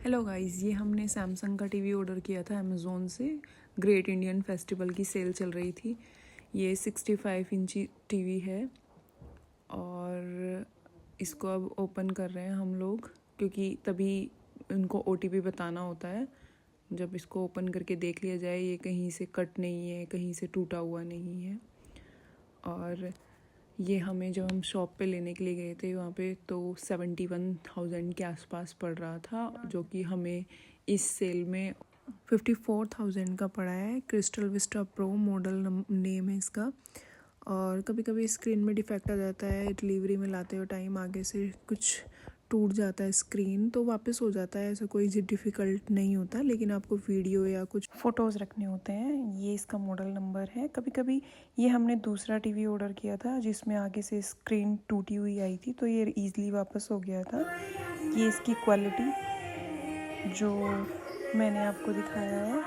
Hello guys, ये हमने Samsung का टीवी ऑर्डर किया था अमेज़ोन से। ग्रेट इंडियन फेस्टिवल की सेल चल रही थी। ये 65 इंची टीवी है और इसको अब ओपन कर रहे हैं हम लोग, क्योंकि तभी उनको ओटीपी बताना होता है। जब इसको ओपन करके देख लिया जाए ये कहीं से कट नहीं है, कहीं से टूटा हुआ नहीं है। और ये हमें जब हम शॉप पे लेने के लिए गए थे वहाँ पे तो 71,000 के आसपास पड़ रहा था, जो कि हमें इस सेल में 54,000 का पड़ा है। Crystal Vista pro model name है इसका। और कभी कभी स्क्रीन में डिफेक्ट आ जाता है, डिलीवरी में लाते हुए टाइम आगे से कुछ टूट जाता है स्क्रीन, तो वापस हो जाता है। ऐसा कोई डिफ़िकल्ट नहीं होता, लेकिन आपको वीडियो या कुछ फ़ोटोज़ रखने होते हैं। ये इसका मॉडल नंबर है। कभी कभी ये हमने दूसरा टीवी ऑर्डर किया था जिसमें आगे से स्क्रीन टूटी हुई आई थी, तो ये ईज़िली वापस हो गया था। ये इसकी क्वालिटी जो मैंने आपको दिखाया है।